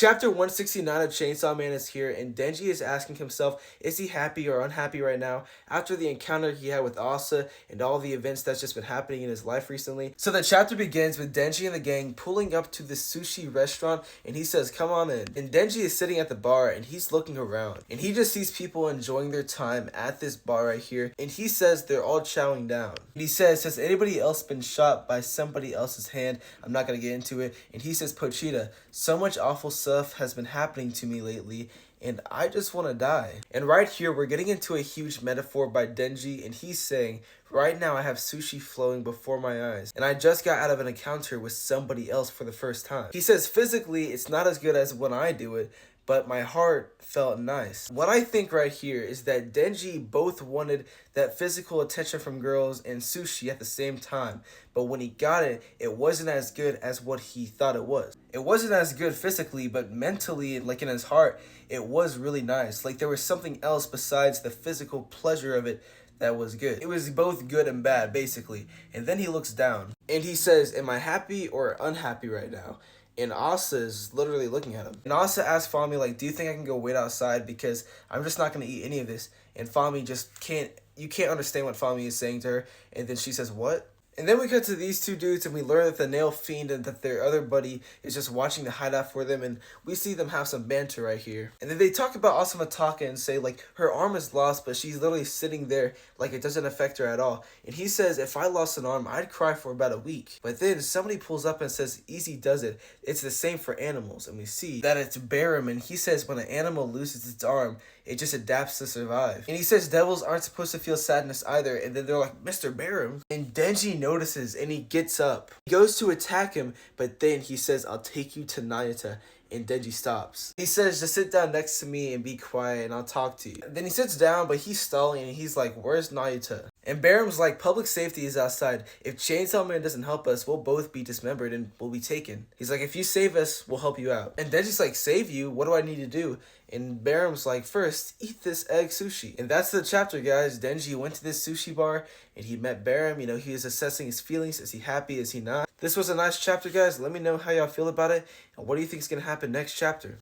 Chapter 169 of Chainsaw Man is here, and Denji is asking himself, is he happy or unhappy right now after the encounter he had with Asa and all the events that's just been happening in his life recently? So the chapter begins with Denji and the gang pulling up to this sushi restaurant, and he says, come on in. And Denji is sitting at the bar, and he's looking around, and he just sees people enjoying their time at this bar right here, and he says they're all chowing down. And he says, has anybody else been shot by somebody else's hand? I'm not going to get into it. And he says, Pochita, so much awful stuff has been happening to me lately, and I just want to die. And right here, we're getting into a huge metaphor by Denji, and he's saying, right now I have sushi flowing before my eyes, and I just got out of an encounter with somebody else for the first time. He says, physically, it's not as good as when I do it, but my heart felt nice. What I think right here is that Denji both wanted that physical attention from girls and sushi at the same time, but when he got it, it wasn't as good as what he thought it was. It wasn't as good physically, but mentally, like in his heart, it was really nice. Like there was something else besides the physical pleasure of it that was good. It was both good and bad, basically. And then he looks down, and he says, am I happy or unhappy right now? And Asa is literally looking at him. And Asa asks Fami, like, do you think I can go wait outside? Because I'm just not going to eat any of this. And Fami just can't, you can't understand what Fami is saying to her. And then she says, what? And then we cut to these two dudes, and we learn that the nail fiend and that their other buddy is just watching the hideout for them, and we see them have some banter right here. And then they talk about Asamataka and say, like, her arm is lost, but she's literally sitting there like it doesn't affect her at all. And he says, if I lost an arm, I'd cry for about a week. But then somebody pulls up and says, easy does it. It's the same for animals. And we see that it's Barum, and he says when an animal loses its arm, it just adapts to survive. And he says devils aren't supposed to feel sadness either. And then they're like, Mr. Barum. And Denji notices, and he gets up. He goes to attack him, but then he says, I'll take you to Nayata. And Denji stops. He says, just sit down next to me and be quiet and I'll talk to you. And then he sits down, but he's stalling, and he's like, where's Nayata? And Barum's like, public safety is outside. If Chainsaw Man doesn't help us, we'll both be dismembered and we'll be taken. He's like, if you save us, we'll help you out. And Denji's like, save you? What do I need to do? And Barum's like, first, eat this egg sushi. And that's the chapter, guys. Denji went to this sushi bar, and he met Barum. You know, he is assessing his feelings. Is he happy? Is he not? This was a nice chapter, guys. Let me know how y'all feel about it, and what do you think is going to happen next chapter?